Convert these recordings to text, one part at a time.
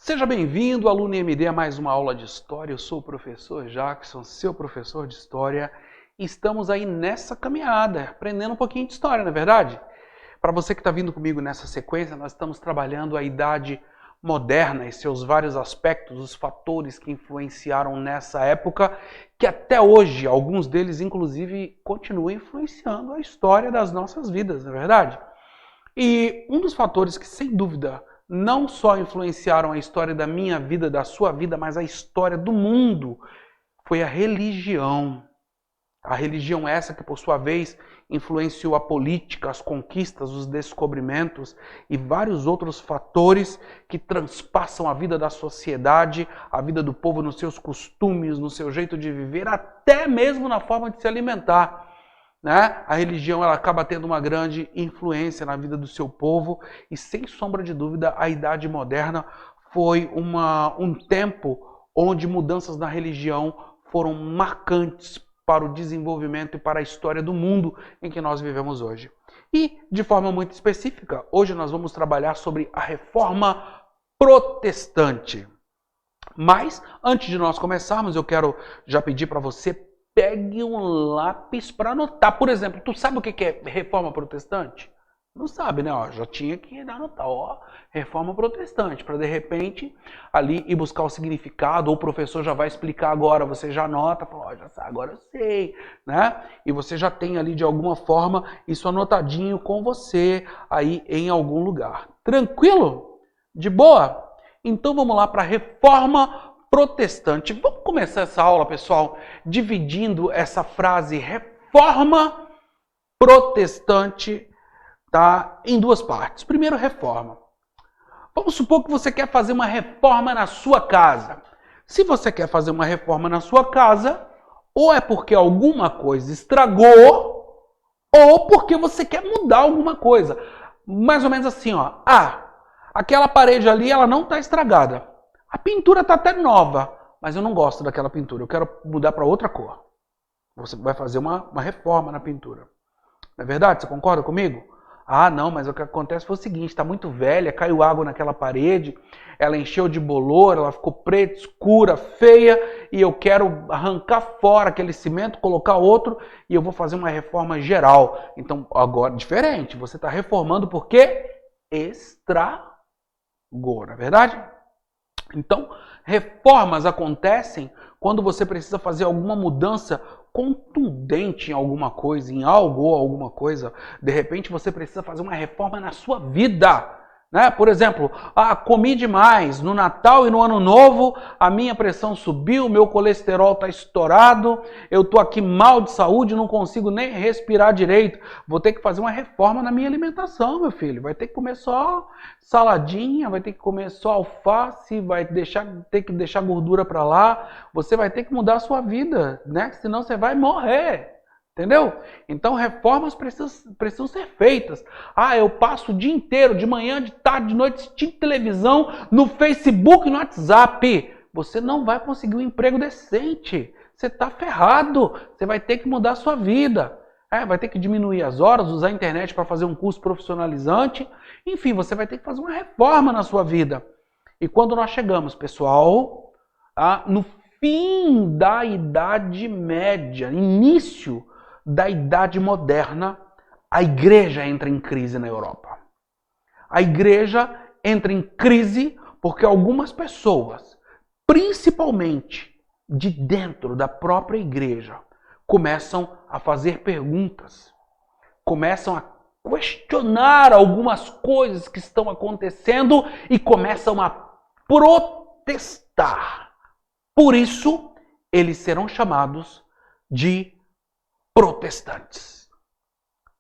Seja bem-vindo, aluno EMD, a mais uma aula de História. Eu sou o professor Jackson, seu professor de História. E estamos aí nessa caminhada, aprendendo um pouquinho de História, não é verdade? Para você que está vindo comigo nessa sequência, nós estamos trabalhando a Idade Moderna e seus vários aspectos, os fatores que influenciaram nessa época, que até hoje, alguns deles inclusive, continuam influenciando a história das nossas vidas, não é verdade? E um dos fatores que, sem dúvida, não só influenciaram a história da minha vida, da sua vida, mas a história do mundo, foi a religião. A religião essa que, por sua vez, influenciou a política, as conquistas, os descobrimentos e vários outros fatores que transpassam a vida da sociedade, a vida do povo nos seus costumes, no seu jeito de viver, até mesmo na forma de se alimentar. Né? A religião ela acaba tendo uma grande influência na vida do seu povo e, sem sombra de dúvida, a Idade Moderna foi um tempo onde mudanças na religião foram marcantes para o desenvolvimento e para a história do mundo em que nós vivemos hoje. E, de forma muito específica, hoje nós vamos trabalhar sobre a Reforma Protestante. Mas, antes de nós começarmos, eu quero já pedir para você pegue um lápis para anotar. Por exemplo, tu sabe o que é Reforma Protestante? Não sabe, né? Ó, já tinha que anotar, ó, Reforma Protestante, para de repente ali ir buscar o significado, ou o professor já vai explicar agora, você já anota, fala, ó, já sabe, agora eu sei, né? E você já tem ali de alguma forma isso anotadinho com você aí em algum lugar. Tranquilo? De boa? Então vamos lá para a Reforma Protestante. Vamos começar essa aula, pessoal, dividindo essa frase Reforma Protestante, tá, em duas partes. Primeiro, reforma. Vamos supor que você quer fazer uma reforma na sua casa. Se você quer fazer uma reforma na sua casa, ou é porque alguma coisa estragou, ou porque você quer mudar alguma coisa. Mais ou menos assim, ó. Aquela parede ali, ela não está estragada. A pintura está até nova, mas eu não gosto daquela pintura. Eu quero mudar para outra cor. Você vai fazer uma reforma na pintura. Não é verdade? Você concorda comigo? Ah, não, mas o que acontece foi o seguinte, está muito velha, caiu água naquela parede, ela encheu de bolor, ela ficou preta, escura, feia, e eu quero arrancar fora aquele cimento, colocar outro, e eu vou fazer uma reforma geral. Então, agora, diferente, você está reformando porque estragou, não é verdade? Então, reformas acontecem quando você precisa fazer alguma mudança contundente em alguma coisa, em algo ou alguma coisa. De repente você precisa fazer uma reforma na sua vida. Né? Por exemplo, comi demais no Natal e no Ano Novo, a minha pressão subiu, meu colesterol está estourado, eu estou aqui mal de saúde, não consigo nem respirar direito. Vou ter que fazer uma reforma na minha alimentação, meu filho. Vai ter que comer só saladinha, vai ter que comer só alface, vai ter que deixar gordura para lá. Você vai ter que mudar a sua vida, né? Senão você vai morrer. Entendeu? Então reformas precisam ser feitas. Eu passo o dia inteiro, de manhã, de tarde, de noite, assistindo televisão, no Facebook, no WhatsApp. Você não vai conseguir um emprego decente. Você está ferrado. Você vai ter que mudar a sua vida. Vai ter que diminuir as horas, usar a internet para fazer um curso profissionalizante. Enfim, você vai ter que fazer uma reforma na sua vida. E quando nós chegamos, pessoal, no fim da Idade Média, início da Idade Moderna, a igreja entra em crise na Europa. A igreja entra em crise porque algumas pessoas, principalmente de dentro da própria igreja, começam a fazer perguntas, começam a questionar algumas coisas que estão acontecendo e começam a protestar. Por isso, eles serão chamados de protestantes.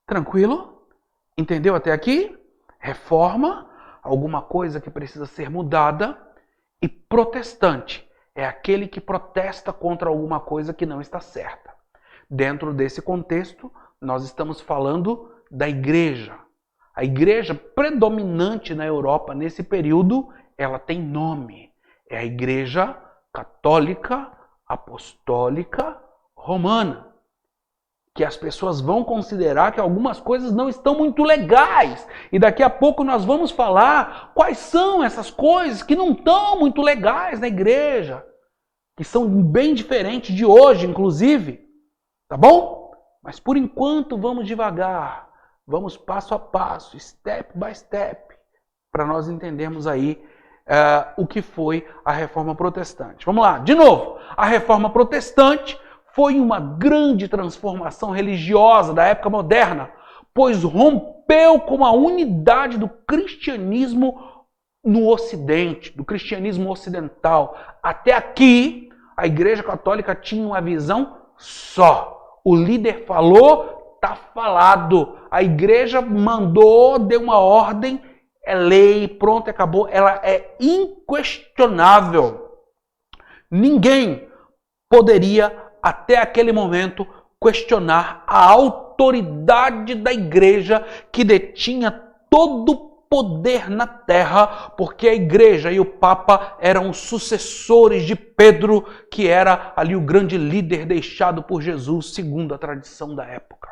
Tranquilo? Entendeu até aqui? Reforma, alguma coisa que precisa ser mudada, e protestante é aquele que protesta contra alguma coisa que não está certa. Dentro desse contexto, nós estamos falando da igreja. A igreja predominante na Europa nesse período, ela tem nome. É a Igreja Católica Apostólica Romana. que as pessoas vão considerar que algumas coisas não estão muito legais. E daqui a pouco nós vamos falar quais são essas coisas que não estão muito legais na igreja, que são bem diferentes de hoje, inclusive. Tá bom? Mas por enquanto vamos devagar, vamos passo a passo, step by step, para nós entendermos aí o que foi a Reforma Protestante. Vamos lá, de novo. A Reforma Protestante foi uma grande transformação religiosa da época moderna, pois rompeu com a unidade do cristianismo no Ocidente, do cristianismo ocidental. Até aqui, a Igreja Católica tinha uma visão só. O líder falou, tá falado. A igreja mandou, deu uma ordem, é lei, pronto, acabou. Ela é inquestionável. Ninguém poderia, até aquele momento, questionar a autoridade da igreja que detinha todo o poder na terra, porque a igreja e o Papa eram sucessores de Pedro, que era ali o grande líder deixado por Jesus, segundo a tradição da época.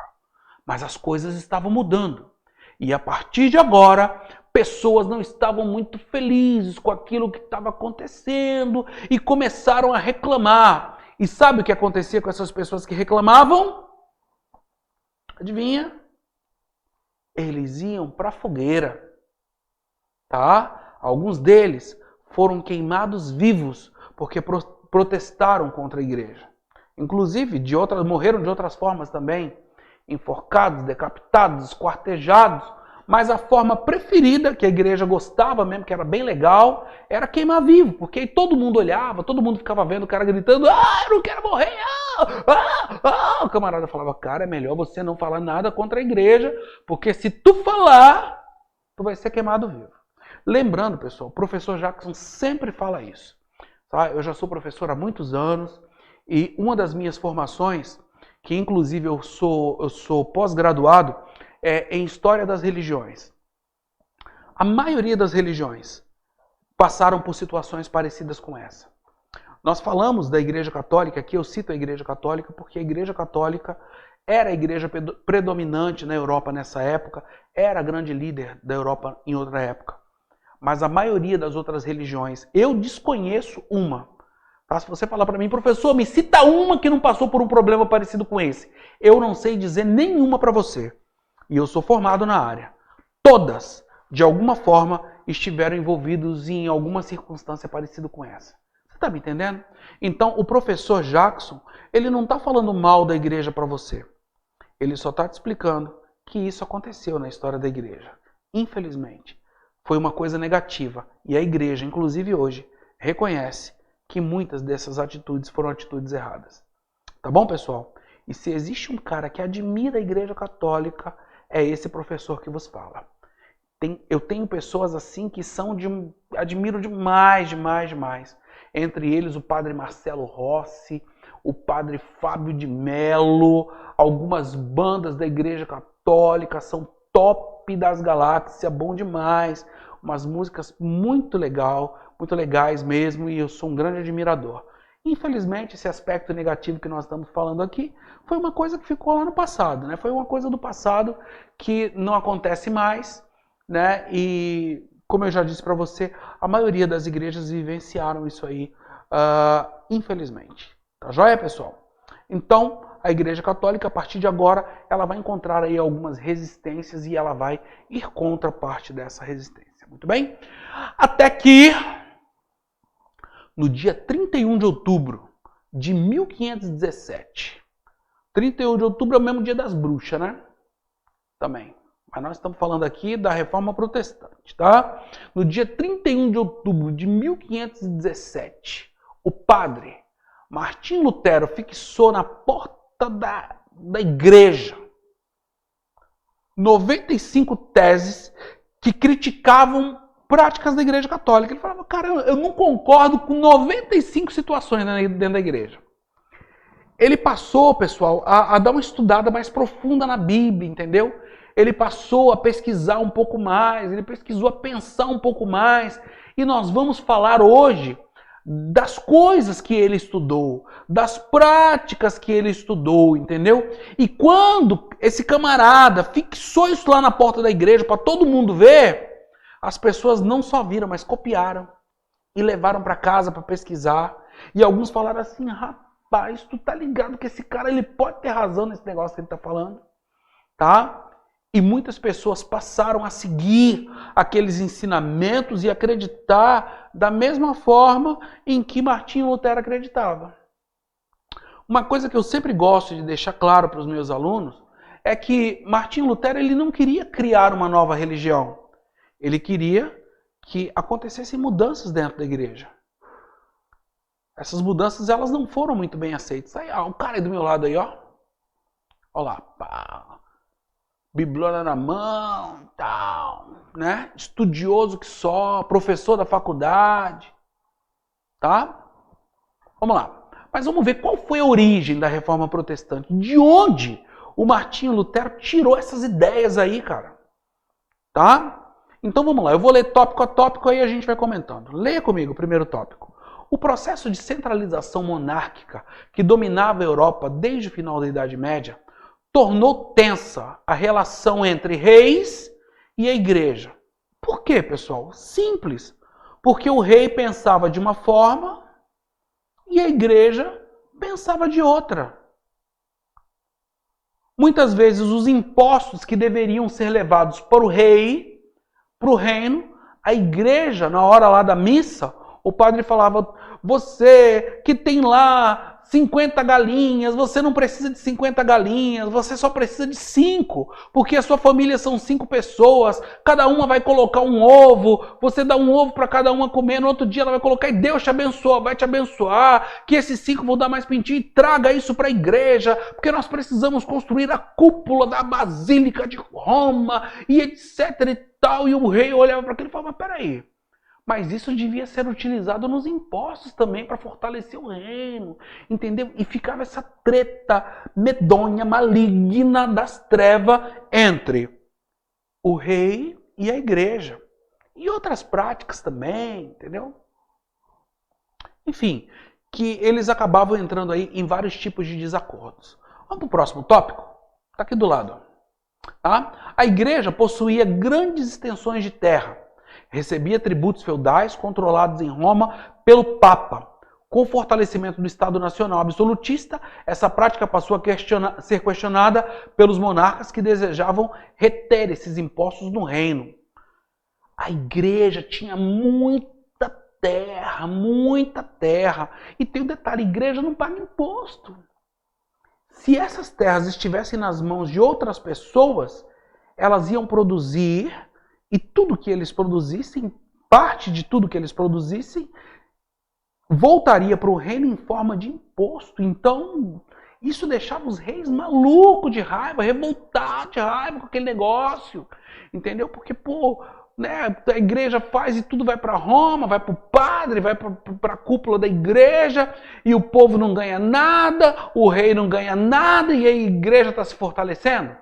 Mas as coisas estavam mudando. E a partir de agora, pessoas não estavam muito felizes com aquilo que estava acontecendo e começaram a reclamar. E sabe o que acontecia com essas pessoas que reclamavam? Adivinha? Eles iam para a fogueira. Tá? Alguns deles foram queimados vivos porque protestaram contra a igreja. Inclusive, morreram de outras formas também. Enforcados, decapitados, esquartejados. Mas a forma preferida, que a igreja gostava mesmo, que era bem legal, era queimar vivo. Porque aí todo mundo olhava, todo mundo ficava vendo o cara gritando: "Ah, eu não quero morrer! O camarada falava: "Cara, é melhor você não falar nada contra a igreja, porque se tu falar, tu vai ser queimado vivo." Lembrando, pessoal, o professor Jackson sempre fala isso. Tá? Eu já sou professor há muitos anos e uma das minhas formações, que inclusive eu sou pós-graduado, é em História das Religiões. A maioria das religiões passaram por situações parecidas com essa. Nós falamos da Igreja Católica, aqui eu cito a Igreja Católica porque a Igreja Católica era a igreja predominante na Europa nessa época, era a grande líder da Europa em outra época. Mas a maioria das outras religiões, eu desconheço uma. Tá? Se você falar para mim: "Professor, me cita uma que não passou por um problema parecido com esse." Eu não sei dizer nenhuma para você. E eu sou formado na área. Todas, de alguma forma, estiveram envolvidos em alguma circunstância parecida com essa. Você está me entendendo? Então, o professor Jackson, ele não está falando mal da igreja para você. Ele só está te explicando que isso aconteceu na história da igreja. Infelizmente. Foi uma coisa negativa. E a igreja, inclusive hoje, reconhece que muitas dessas atitudes foram atitudes erradas. Tá bom, pessoal? E se existe um cara que admira a Igreja Católica, é esse professor que vos fala. Eu tenho pessoas assim que admiro demais, demais, demais. Entre eles o padre Marcelo Rossi, o padre Fábio de Mello, algumas bandas da Igreja Católica são top das galáxias, bom demais. Umas músicas muito legais mesmo, e eu sou um grande admirador. Infelizmente, esse aspecto negativo que nós estamos falando aqui foi uma coisa que ficou lá no passado, né? Foi uma coisa do passado que não acontece mais, né? E, como eu já disse para você, a maioria das igrejas vivenciaram isso aí, infelizmente. Tá joia, pessoal? Então, a Igreja Católica, a partir de agora, ela vai encontrar aí algumas resistências e ela vai ir contra parte dessa resistência. Muito bem? Até que, no dia 31 de outubro de 1517, 31 de outubro é o mesmo dia das bruxas, né? Também. Mas nós estamos falando aqui da Reforma Protestante, tá? No dia 31 de outubro de 1517, o padre Martim Lutero fixou na porta da igreja 95 teses que criticavam práticas da Igreja Católica. Ele falava: "Cara, eu não concordo com 95 situações dentro da igreja." Ele passou, pessoal, a dar uma estudada mais profunda na Bíblia, entendeu? Ele passou a pesquisar um pouco mais, ele pesquisou a pensar um pouco mais. E nós vamos falar hoje das coisas que ele estudou, das práticas que ele estudou, entendeu? E quando esse camarada fixou isso lá na porta da igreja para todo mundo ver, as pessoas não só viram, mas copiaram e levaram para casa para pesquisar. E alguns falaram assim: rapaz, tu tá ligado que esse cara ele pode ter razão nesse negócio que ele tá falando, tá? E muitas pessoas passaram a seguir aqueles ensinamentos e acreditar da mesma forma em que Martinho Lutero acreditava. Uma coisa que eu sempre gosto de deixar claro para os meus alunos é que Martinho Lutero ele não queria criar uma nova religião. Ele queria que acontecessem mudanças dentro da igreja. Essas mudanças elas não foram muito bem aceitas. Aí, o cara aí do meu lado aí, ó. Olha lá, pá. Bibliona na mão, tal, né? Estudioso que só, professor da faculdade, tá? Vamos lá. Mas vamos ver qual foi a origem da Reforma Protestante. De onde o Martinho Lutero tirou essas ideias aí, cara? Tá? Então vamos lá. Eu vou ler tópico a tópico aí a gente vai comentando. Leia comigo o primeiro tópico. O processo de centralização monárquica que dominava a Europa desde o final da Idade Média tornou tensa a relação entre reis e a igreja. Por quê, pessoal? Simples. Porque o rei pensava de uma forma e a igreja pensava de outra. Muitas vezes os impostos que deveriam ser levados para o rei, para o reino, a igreja, na hora lá da missa, o padre falava: você que tem lá 50 galinhas, você não precisa de 50 galinhas, você só precisa de 5, porque a sua família são 5 pessoas, cada uma vai colocar um ovo, você dá um ovo para cada uma comer, no outro dia ela vai colocar e Deus te abençoa, vai te abençoar, que esses 5 vão dar mais pintinho e traga isso para a igreja, porque nós precisamos construir a cúpula da Basílica de Roma e etc e tal. E o rei olhava para aquilo e falava: mas peraí, mas isso devia ser utilizado nos impostos também para fortalecer o reino, entendeu? E ficava essa treta medonha, maligna das trevas entre o rei e a igreja. E outras práticas também, entendeu? Enfim, que eles acabavam entrando aí em vários tipos de desacordos. Vamos para o próximo tópico? Está aqui do lado. Tá? A igreja possuía grandes extensões de terra. Recebia tributos feudais controlados em Roma pelo Papa. Com o fortalecimento do Estado Nacional absolutista, essa prática passou a ser questionada pelos monarcas que desejavam reter esses impostos no reino. A igreja tinha muita terra. E tem um detalhe: a igreja não paga imposto. Se essas terras estivessem nas mãos de outras pessoas, elas iam produzir. E tudo que eles produzissem, parte de tudo que eles produzissem, voltaria para o reino em forma de imposto. Então, isso deixava os reis malucos de raiva, revoltados de raiva com aquele negócio. Entendeu? Porque, né, a igreja faz e tudo vai para Roma, vai para o padre, vai para a cúpula da igreja, e o povo não ganha nada, o rei não ganha nada, e a igreja está se fortalecendo.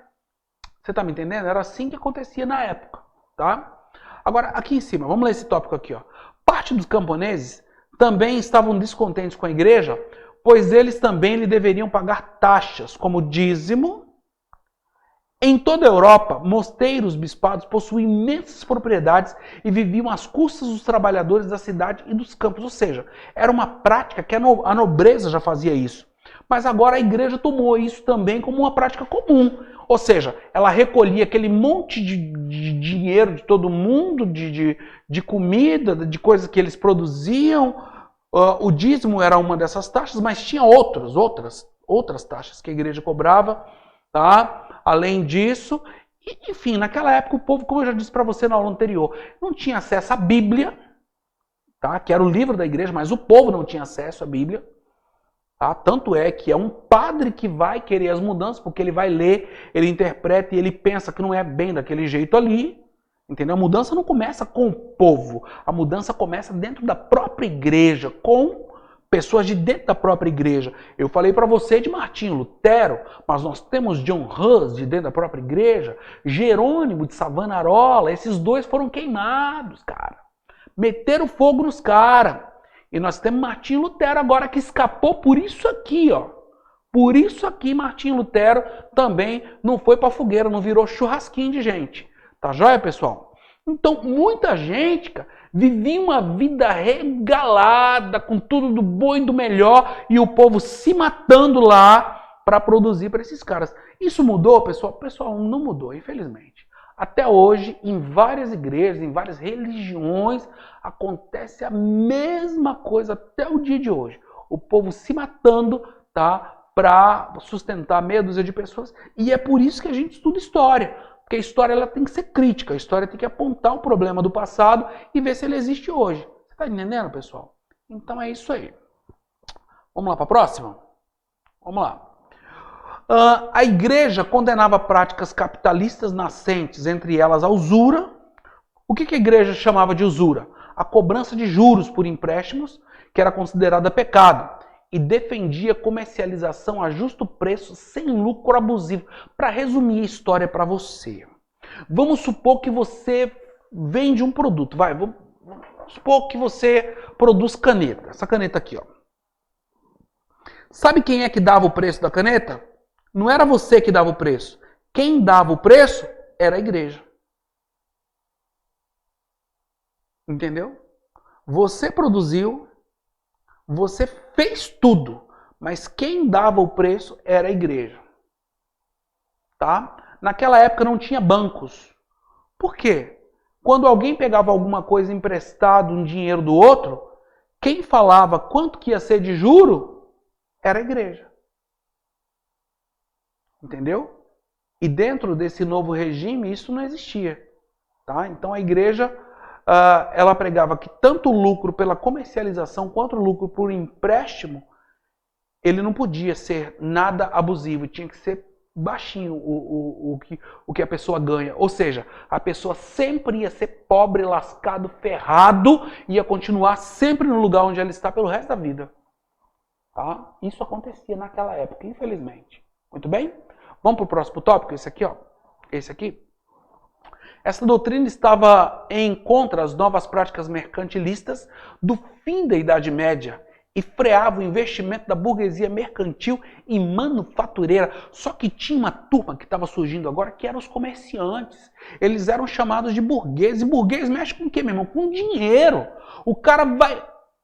Você está me entendendo? Era assim que acontecia na época. Tá? Agora, aqui em cima, vamos ler esse tópico aqui. Ó. Parte dos camponeses também estavam descontentes com a igreja, pois eles também lhe deveriam pagar taxas, como dízimo. Em toda a Europa, mosteiros, bispados possuíam imensas propriedades e viviam às custas dos trabalhadores da cidade e dos campos. Ou seja, era uma prática que a nobreza já fazia isso. Mas agora a igreja tomou isso também como uma prática comum. Ou seja, ela recolhia aquele monte de dinheiro de todo mundo, de comida, de coisas que eles produziam. O dízimo era uma dessas taxas, mas tinha outras taxas que a igreja cobrava, tá? Além disso, enfim, naquela época o povo, como eu já disse para você na aula anterior, não tinha acesso à Bíblia, tá? Que era o livro da igreja, mas o povo não tinha acesso à Bíblia. Tá? Tanto é que é um padre que vai querer as mudanças, porque ele vai ler, ele interpreta e ele pensa que não é bem daquele jeito ali. Entendeu? A mudança não começa com o povo, a mudança começa dentro da própria igreja, com pessoas de dentro da própria igreja. Eu falei para você de Martinho Lutero, mas nós temos John Hus de dentro da própria igreja, Jerônimo de Savonarola, esses dois foram queimados, cara. Meteram fogo nos caras. E nós temos Martinho Lutero agora que escapou por isso aqui, ó. Por isso aqui Martinho Lutero também não foi para fogueira, não virou churrasquinho de gente. Tá joia, pessoal? Então, muita gente, cara, vivia uma vida regalada, com tudo do bom e do melhor, e o povo se matando lá para produzir para esses caras. Isso mudou, pessoal? Pessoal, não mudou, infelizmente. Até hoje, em várias igrejas, em várias religiões, acontece a mesma coisa até o dia de hoje. O povo se matando, tá, para sustentar meia dúzia de pessoas. E é por isso que a gente estuda história. Porque a história ela tem que ser crítica. A história tem que apontar o problema do passado e ver se ele existe hoje. Você está entendendo, pessoal? Então é isso aí. Vamos lá para a próxima? Vamos lá. A igreja condenava práticas capitalistas nascentes, entre elas a usura. O que a igreja chamava de usura? A cobrança de juros por empréstimos, que era considerada pecado, e defendia comercialização a justo preço, sem lucro abusivo. Para resumir a história para você, vamos supor que você vende um produto. Vamos supor que você produz caneta. Essa caneta aqui, ó. Sabe quem é que dava o preço da caneta? Não era você que dava o preço. Quem dava o preço era a igreja. Entendeu? Você produziu, você fez tudo, mas quem dava o preço era a igreja. Tá? Naquela época não tinha bancos. Por quê? Quando alguém pegava alguma coisa emprestado, um dinheiro do outro, quem falava quanto que ia ser de juro era a igreja. Entendeu? E dentro desse novo regime isso não existia. Tá? Então a igreja ela pregava que tanto o lucro pela comercialização quanto o lucro por empréstimo, ele não podia ser nada abusivo, tinha que ser baixinho o que a pessoa ganha. Ou seja, a pessoa sempre ia ser pobre, lascado, ferrado, ia continuar sempre no lugar onde ela está pelo resto da vida. Tá? Isso acontecia naquela época, infelizmente. Muito bem? Vamos para o próximo tópico, esse aqui, ó. Esse aqui. Essa doutrina estava em contra as novas práticas mercantilistas do fim da Idade Média e freava o investimento da burguesia mercantil e manufatureira. Só que tinha uma turma que estava surgindo agora que eram os comerciantes. Eles eram chamados de burgueses. E burguês mexe com o quê, meu irmão? Com dinheiro. O cara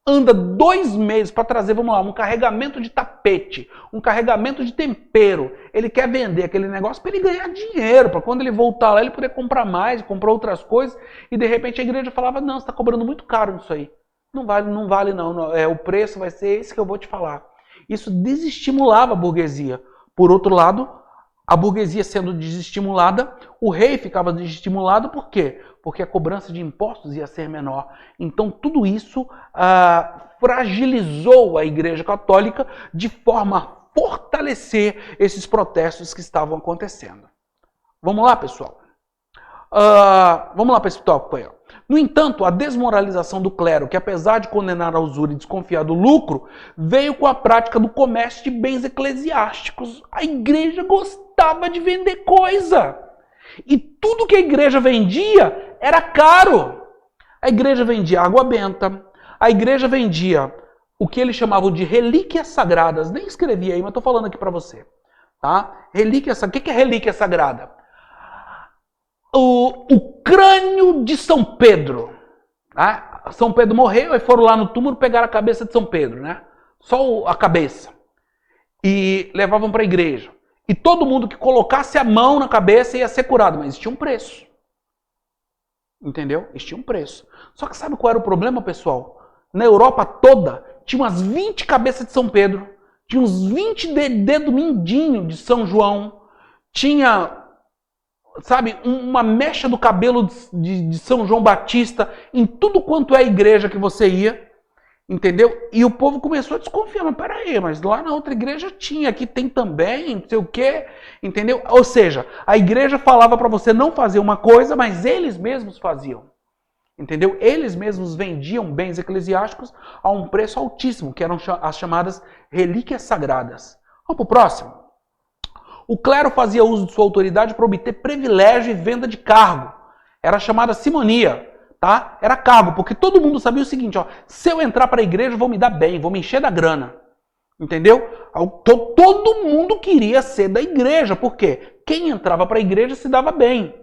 anda 2 meses para trazer, vamos lá, um carregamento de tapete, um carregamento de tempero. Ele quer vender aquele negócio para ele ganhar dinheiro, para quando ele voltar lá ele poder comprar mais, comprar outras coisas. E de repente a igreja falava, não, você está cobrando muito caro nisso aí. Não vale não. O preço vai ser esse que eu vou te falar. Isso desestimulava a burguesia. Por outro lado, a burguesia sendo desestimulada, o rei ficava desestimulado, por quê? Porque a cobrança de impostos ia ser menor. Então tudo isso fragilizou a Igreja Católica de forma a fortalecer esses protestos que estavam acontecendo. Vamos lá, pessoal? Vamos lá para esse tópico aí. Ó. No entanto, a desmoralização do clero, que apesar de condenar a usura e desconfiar do lucro, veio com a prática do comércio de bens eclesiásticos. A igreja gostava de vender coisa. E tudo que a igreja vendia era caro. A igreja vendia água benta, a igreja vendia o que eles chamavam de relíquias sagradas. Nem escrevi aí, mas estou falando aqui para você. Tá? Relíquias, o que é relíquia sagrada? O crânio de São Pedro. Tá? São Pedro morreu e foram lá no túmulo pegar a cabeça de São Pedro. Né? Só a cabeça. E levavam para a igreja. E todo mundo que colocasse a mão na cabeça ia ser curado, mas tinha um preço. Entendeu? Tinha um preço. Só que sabe qual era o problema, pessoal? Na Europa toda, tinha umas 20 cabeças de São Pedro, tinha uns 20 dedos mindinho de São João, tinha, sabe, uma mecha do cabelo de São João Batista em tudo quanto é igreja que você ia. Entendeu? E o povo começou a desconfiar, mas peraí, mas lá na outra igreja tinha, aqui tem também, não sei o quê, entendeu? Ou seja, a igreja falava para você não fazer uma coisa, mas eles mesmos faziam, entendeu? Eles mesmos vendiam bens eclesiásticos a um preço altíssimo, que eram as chamadas relíquias sagradas. Vamos para o próximo. O clero fazia uso de sua autoridade para obter privilégio e venda de cargo. Era chamada simonia. tá? Era cargo, porque todo mundo sabia o seguinte, ó, se eu entrar para a igreja, eu vou me dar bem, vou me encher da grana. Entendeu? Todo mundo queria ser da igreja, porque quem entrava para a igreja se dava bem.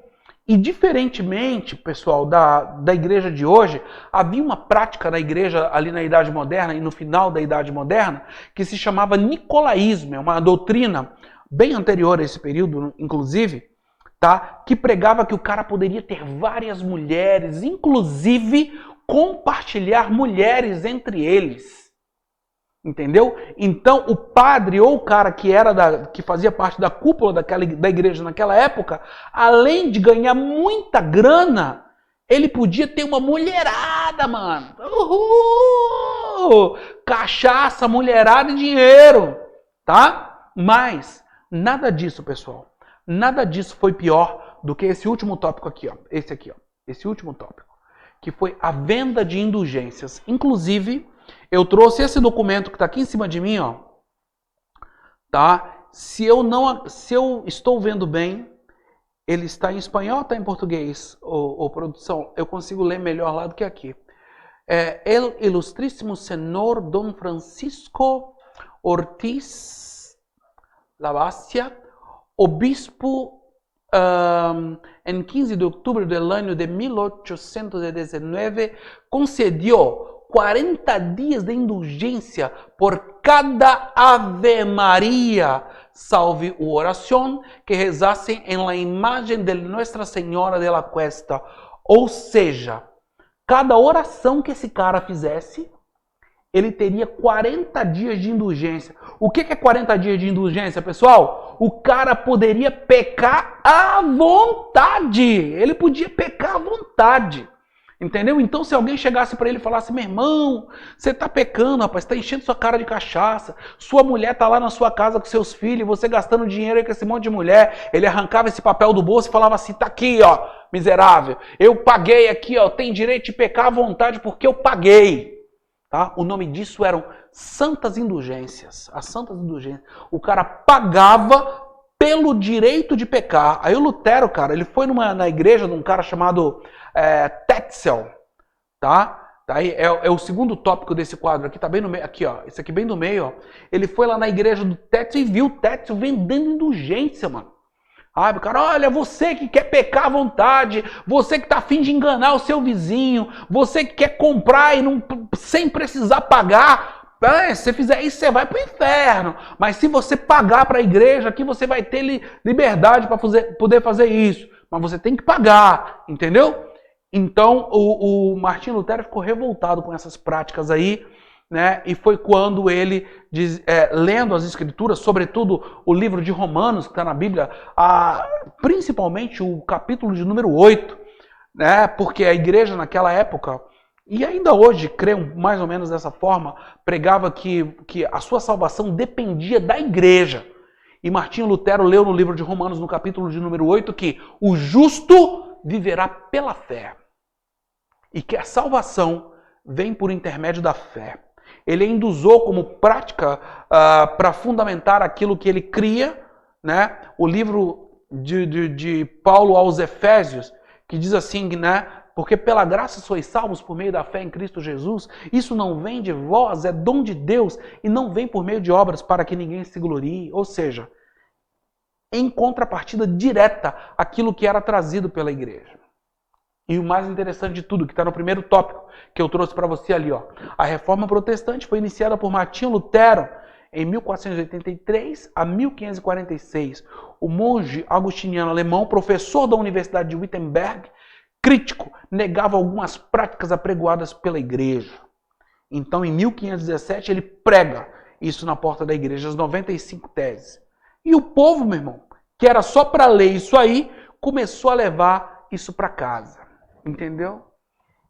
E diferentemente, pessoal, da igreja de hoje, havia uma prática na igreja ali na Idade Moderna e no final da Idade Moderna que se chamava nicolaísmo, é uma doutrina bem anterior a esse período, inclusive, tá? Que pregava que o cara poderia ter várias mulheres, inclusive compartilhar mulheres entre eles. Entendeu? Então, o padre ou o cara que fazia parte da cúpula da igreja naquela época, além de ganhar muita grana, ele podia ter uma mulherada, mano. Uhul! Cachaça, mulherada e dinheiro, tá? Mas nada disso, pessoal. Nada disso foi pior do que esse último tópico aqui, ó. Esse aqui, ó. Esse último tópico, que foi a venda de indulgências. Inclusive, eu trouxe esse documento que está aqui em cima de mim, ó. Tá? Se eu estou vendo bem, ele está em espanhol ou está em português? Ô, produção, eu consigo ler melhor lá do que aqui. El Ilustríssimo Senhor Dom Francisco Ortiz Lavassia, obispo em 15 de outubro do ano de 1819, concedió 40 días de indulgência por cada Ave Maria, salve o oração, que rezassem em la imagem de Nuestra Senhora de la Cuesta. Ou seja, cada oração que esse cara fizesse, ele teria 40 dias de indulgência. O que é 40 dias de indulgência, pessoal? O cara poderia pecar à vontade. Ele podia pecar à vontade. Entendeu? Então, se alguém chegasse para ele e falasse, meu irmão, você está pecando, rapaz, está enchendo sua cara de cachaça, sua mulher está lá na sua casa com seus filhos, você gastando dinheiro aí com esse monte de mulher, ele arrancava esse papel do bolso e falava assim, tá aqui, ó, miserável, eu paguei aqui, ó, tem direito de pecar à vontade porque eu paguei. Tá? O nome disso eram santas indulgências, as santas indulgências. O cara pagava pelo direito de pecar. Aí o Lutero, cara, ele foi na igreja de um cara chamado Tetzel, tá? Daí é o segundo tópico desse quadro aqui, tá bem no meio, aqui ó, esse aqui bem no meio, ó. Ele foi lá na igreja do Tetzel e viu o Tetzel vendendo indulgência, mano. Ah, cara, olha, você que quer pecar à vontade, você que tá afim de enganar o seu vizinho, você que quer comprar e sem precisar pagar, se você fizer isso, você vai pro inferno. Mas se você pagar para a igreja, aqui você vai ter liberdade para poder fazer isso. Mas você tem que pagar, entendeu? Então, o Martinho Lutero ficou revoltado com essas práticas aí, né? E foi quando ele, lendo as escrituras, sobretudo o livro de Romanos, que está na Bíblia, principalmente o capítulo de número 8, né? Porque a igreja naquela época, e ainda hoje, creio mais ou menos dessa forma, pregava que a sua salvação dependia da igreja. E Martinho Lutero leu no livro de Romanos, no capítulo de número 8, que o justo viverá pela fé. E que a salvação vem por intermédio da fé. Ele ainda usou como prática para fundamentar aquilo que ele cria, né? O livro de Paulo aos Efésios, que diz assim, né? Porque pela graça sois salvos por meio da fé em Cristo Jesus. Isso não vem de vós, é dom de Deus, e não vem por meio de obras para que ninguém se glorie. Ou seja, em contrapartida direta àquilo que era trazido pela igreja. E o mais interessante de tudo, que está no primeiro tópico que eu trouxe para você ali, ó. A Reforma Protestante foi iniciada por Martinho Lutero em 1483 a 1546. O monge agostiniano alemão, professor da Universidade de Wittenberg, crítico, negava algumas práticas apregoadas pela igreja. Então, em 1517, ele prega isso na porta da igreja, as 95 teses. E o povo, meu irmão, que era só para ler isso aí, começou a levar isso para casa. Entendeu?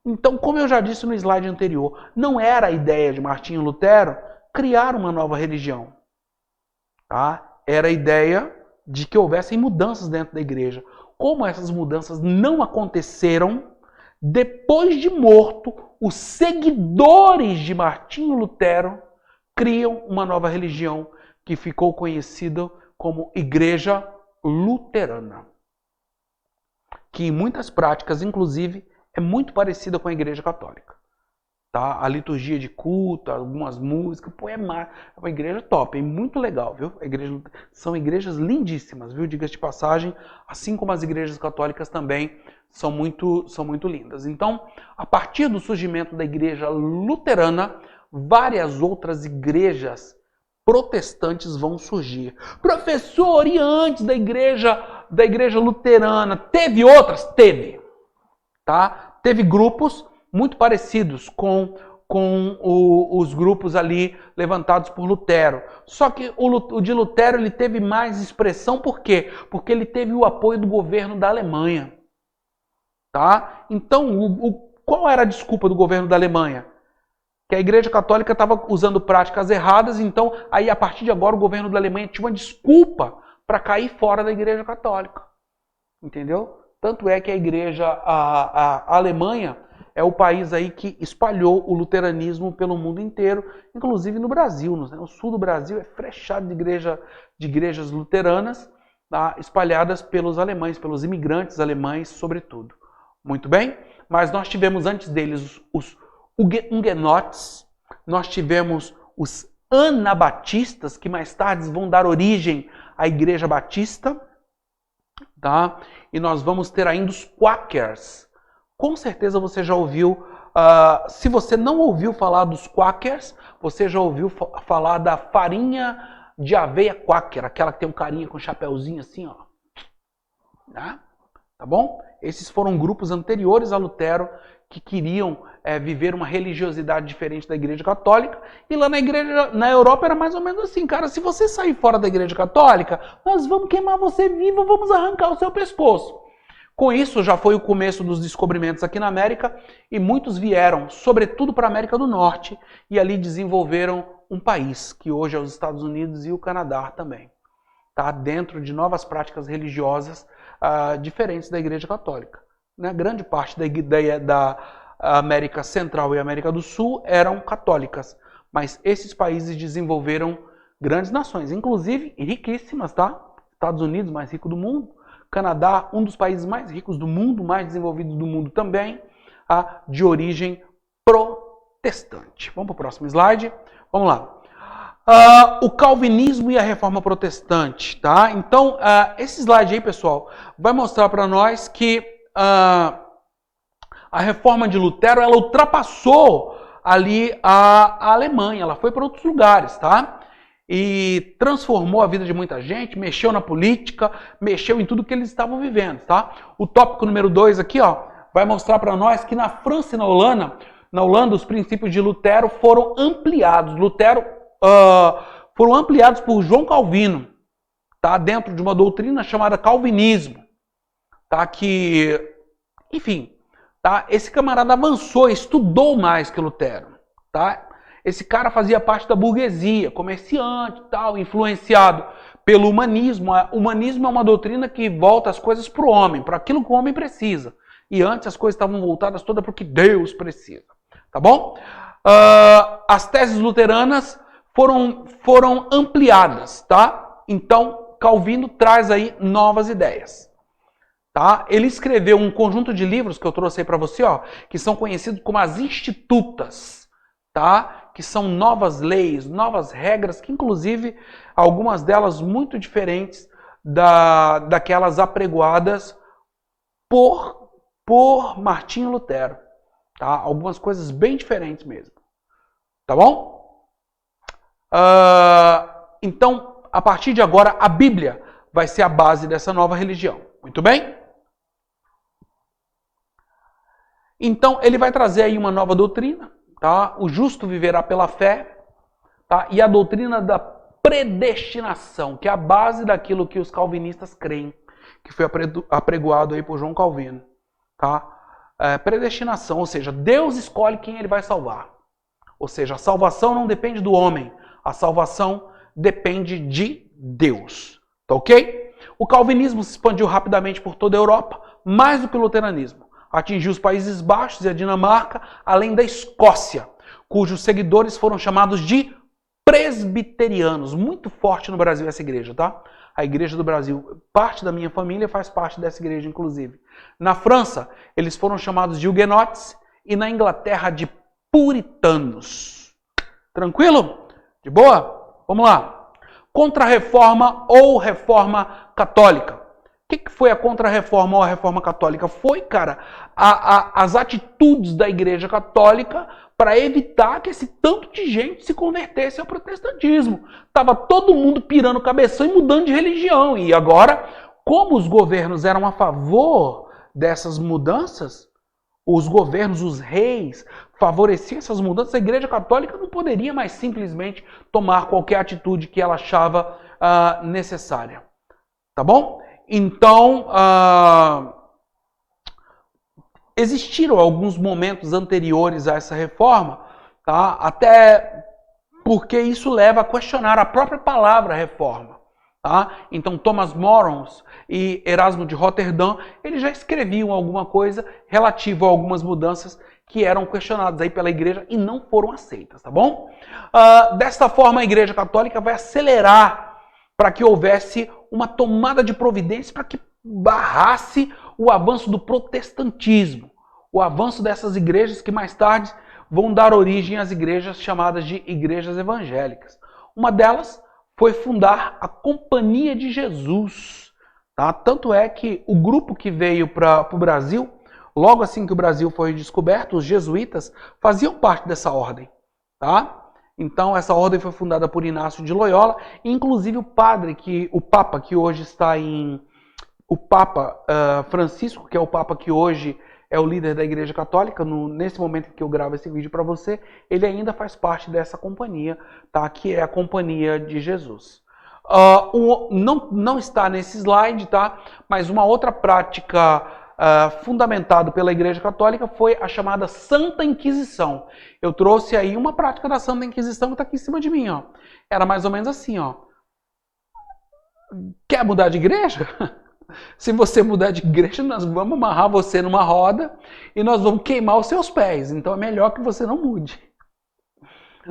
Então, como eu já disse no slide anterior, não era a ideia de Martinho Lutero criar uma nova religião. Tá? Era a ideia de que houvessem mudanças dentro da igreja. Como essas mudanças não aconteceram, depois de morto, os seguidores de Martinho Lutero criam uma nova religião que ficou conhecida como Igreja Luterana. Que em muitas práticas, inclusive, é muito parecida com a Igreja Católica. Tá? A liturgia de culto, algumas músicas, pô, é uma igreja top, é muito legal, viu? São igrejas lindíssimas, viu? Diga-se de passagem, assim como as igrejas católicas também são muito lindas. Então, a partir do surgimento da igreja luterana, várias outras igrejas protestantes vão surgir. Professor, e antes da igreja luterana, teve outras? Teve. Tá? Teve grupos muito parecidos com os grupos ali levantados por Lutero. Só que o de Lutero ele teve mais expressão, por quê? Porque ele teve o apoio do governo da Alemanha. Tá? Então, qual era a desculpa do governo da Alemanha? Que a Igreja Católica estava usando práticas erradas, então aí a partir de agora o governo da Alemanha tinha uma desculpa para cair fora da Igreja Católica. Entendeu? Tanto é que a Alemanha é o país aí que espalhou o luteranismo pelo mundo inteiro, inclusive no Brasil. Né? O sul do Brasil é frechado de igrejas luteranas, tá? Espalhadas pelos alemães, pelos imigrantes alemães, sobretudo. Muito bem? Mas nós tivemos antes deles os huguenotes, nós tivemos os anabatistas, que mais tarde vão dar origem à Igreja Batista, tá? E nós vamos ter ainda os quakers. Com certeza você já ouviu, se você não ouviu falar dos quakers, você já ouviu falar da farinha de aveia quaker, aquela que tem um carinha com um chapéuzinho assim, ó. Tá bom? Esses foram grupos anteriores a Lutero que queriam viver uma religiosidade diferente da Igreja Católica. E lá na Europa era mais ou menos assim, cara, se você sair fora da Igreja Católica, nós vamos queimar você vivo, vamos arrancar o seu pescoço. Com isso, já foi o começo dos descobrimentos aqui na América e muitos vieram, sobretudo para a América do Norte, e ali desenvolveram um país, que hoje é os Estados Unidos e o Canadá também. Tá? Dentro de novas práticas religiosas diferentes da Igreja Católica. Né? Grande parte da América Central e América do Sul eram católicas, mas esses países desenvolveram grandes nações, inclusive riquíssimas, tá? Estados Unidos, mais rico do mundo, Canadá, um dos países mais ricos do mundo, mais desenvolvidos do mundo também, de origem protestante. Vamos para o próximo slide. Vamos lá. O calvinismo e a reforma protestante, tá? Então, esse slide aí, pessoal, vai mostrar para nós que a reforma de Lutero, ela ultrapassou ali a Alemanha, ela foi para outros lugares, tá? E transformou a vida de muita gente, mexeu na política, mexeu em tudo que eles estavam vivendo, tá? O tópico número 2 aqui, ó, vai mostrar para nós que na França e na Holanda, os princípios de Lutero foram ampliados. Foram ampliados por João Calvino, tá? Dentro de uma doutrina chamada calvinismo, tá? Que, enfim, tá? Esse camarada avançou, estudou mais que Lutero, tá? Esse cara fazia parte da burguesia, comerciante e tal, influenciado pelo humanismo. O humanismo é uma doutrina que volta as coisas para o homem, para aquilo que o homem precisa. E antes as coisas estavam voltadas todas para o que Deus precisa. Tá bom? As teses luteranas foram ampliadas, tá? Então, Calvino traz aí novas ideias. Tá? Ele escreveu um conjunto de livros que eu trouxe aí para você, ó, que são conhecidos como as Institutas, tá? Que são novas leis, novas regras, que inclusive algumas delas muito diferentes daquelas apregoadas por Martinho Lutero. Tá? Algumas coisas bem diferentes mesmo. Tá bom? Então, a partir de agora, a Bíblia vai ser a base dessa nova religião. Muito bem? Então, ele vai trazer aí uma nova doutrina. Tá? O justo viverá pela fé, tá? E a doutrina da predestinação, que é a base daquilo que os calvinistas creem, que foi apregoado aí por João Calvino. Tá? Predestinação, ou seja, Deus escolhe quem ele vai salvar. Ou seja, a salvação não depende do homem, a salvação depende de Deus. Tá ok? O calvinismo se expandiu rapidamente por toda a Europa, mais do que o luteranismo. Atingiu os Países Baixos e a Dinamarca, além da Escócia, cujos seguidores foram chamados de presbiterianos. Muito forte no Brasil essa igreja, tá? A igreja do Brasil, parte da minha família faz parte dessa igreja, inclusive. Na França, eles foram chamados de huguenotes e na Inglaterra de puritanos. Tranquilo? De boa? Vamos lá. Contra-reforma ou reforma católica. O que foi a contra-reforma ou a reforma católica? Foi, cara, as atitudes da igreja católica para evitar que esse tanto de gente se convertesse ao protestantismo. Tava todo mundo pirando cabeção e mudando de religião. E agora, como os governos eram a favor dessas mudanças, os governos, os reis, favoreciam essas mudanças, a igreja católica não poderia mais simplesmente tomar qualquer atitude que ela achava necessária. Tá bom? Então, existiram alguns momentos anteriores a essa reforma, tá? Até porque isso leva a questionar a própria palavra reforma. Tá? Então, Thomas Morons e Erasmo de Roterdã, eles já escreviam alguma coisa relativa a algumas mudanças que eram questionadas aí pela igreja e não foram aceitas, tá bom? Desta forma, a igreja católica vai acelerar para que houvesse uma tomada de providência para que barrasse o avanço do protestantismo, o avanço dessas igrejas que mais tarde vão dar origem às igrejas chamadas de igrejas evangélicas. Uma delas foi fundar a Companhia de Jesus. Tá? Tanto é que o grupo que veio para o Brasil, logo assim que o Brasil foi descoberto, os jesuítas faziam parte dessa ordem. Tá? Então, essa ordem foi fundada por Inácio de Loyola, inclusive o Papa que hoje está em... O Papa Francisco, que é o Papa que hoje é o líder da Igreja Católica, nesse momento em que eu gravo esse vídeo para você, ele ainda faz parte dessa companhia, tá? Que é a Companhia de Jesus. Não está nesse slide, tá? Mas uma outra prática fundamentada pela Igreja Católica foi a chamada Santa Inquisição. Eu trouxe aí uma prática da Santa Inquisição que está aqui em cima de mim. Ó. Era mais ou menos assim. Ó. Quer mudar de igreja? Se você mudar de igreja, nós vamos amarrar você numa roda e nós vamos queimar os seus pés. Então é melhor que você não mude.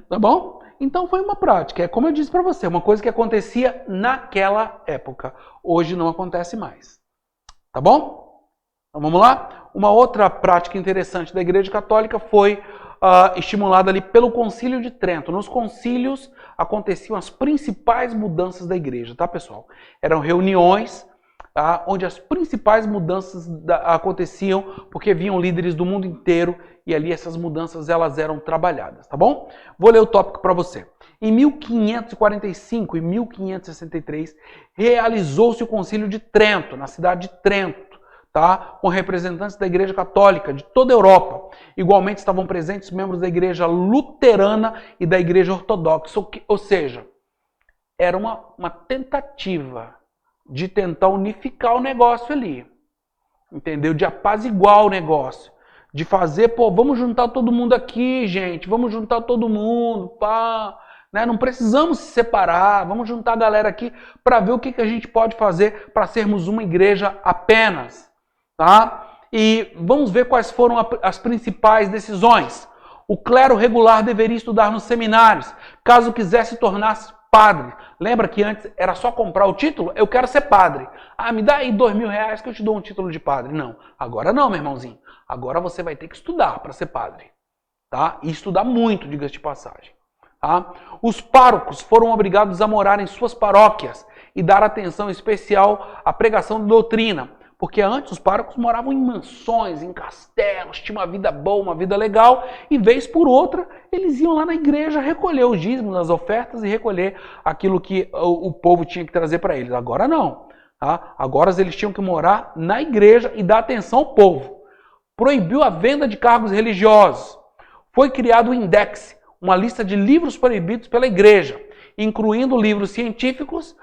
Tá bom? Então foi uma prática. É como eu disse para você, uma coisa que acontecia naquela época. Hoje não acontece mais. Tá bom? Então vamos lá? Uma outra prática interessante da Igreja Católica foi estimulada ali pelo Concílio de Trento. Nos concílios aconteciam as principais mudanças da igreja, tá, pessoal? Eram reuniões onde as principais mudanças aconteciam porque vinham líderes do mundo inteiro e ali essas mudanças elas eram trabalhadas, tá bom? Vou ler o tópico para você. Em 1545 e 1563 realizou-se o Concílio de Trento, na cidade de Trento. Tá? Com representantes da Igreja Católica de toda a Europa. Igualmente estavam presentes membros da Igreja Luterana e da Igreja Ortodoxa. Ou seja, era uma tentativa de tentar unificar o negócio ali. Entendeu? De apaziguar o negócio. De fazer, vamos juntar todo mundo aqui, gente. Vamos juntar todo mundo, pá. Né? Não precisamos se separar. Vamos juntar a galera aqui para ver o que a gente pode fazer para sermos uma igreja apenas. Tá? E vamos ver quais foram as principais decisões. O clero regular deveria estudar nos seminários, caso quisesse tornar-se padre. Lembra que antes era só comprar o título? Eu quero ser padre. Me dá aí R$2.000 que eu te dou um título de padre. Não, agora não, meu irmãozinho. Agora você vai ter que estudar para ser padre. Tá? E estudar muito, diga-se de passagem. Tá? Os párocos foram obrigados a morar em suas paróquias e dar atenção especial à pregação de doutrina. Porque antes os párocos moravam em mansões, em castelos, tinham uma vida boa, uma vida legal, e vez por outra eles iam lá na igreja recolher os dízimos, as ofertas e recolher aquilo que o povo tinha que trazer para eles. Agora não. Tá? Agora eles tinham que morar na igreja e dar atenção ao povo. Proibiu a venda de cargos religiosos. Foi criado o Index, uma lista de livros proibidos pela igreja, incluindo livros científicos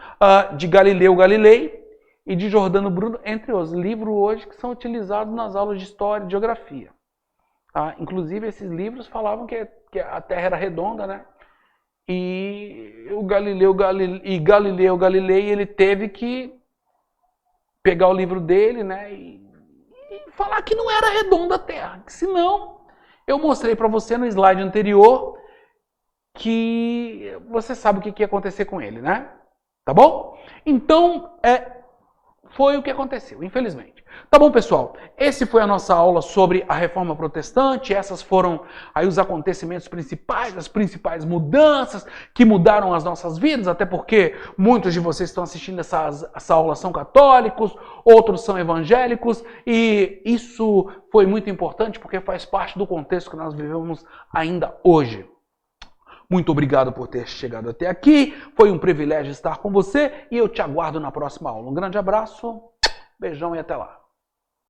de Galileu Galilei, e de Giordano Bruno, entre os livros hoje que são utilizados nas aulas de História e Geografia. Inclusive, esses livros falavam que a Terra era redonda, né? E o Galileu Galilei, ele teve que pegar o livro dele, né? E falar que não era redonda a Terra. Que senão, eu mostrei para você no slide anterior que você sabe o que ia acontecer com ele, né? Tá bom? Então, foi o que aconteceu, infelizmente. Tá bom, pessoal? Esse foi a nossa aula sobre a Reforma Protestante. Essas foram aí os acontecimentos principais, as principais mudanças que mudaram as nossas vidas, até porque muitos de vocês estão assistindo essa aula são católicos, outros são evangélicos, e isso foi muito importante porque faz parte do contexto que nós vivemos ainda hoje. Muito obrigado por ter chegado até aqui. Foi um privilégio estar com você e eu te aguardo na próxima aula. Um grande abraço, beijão e até lá.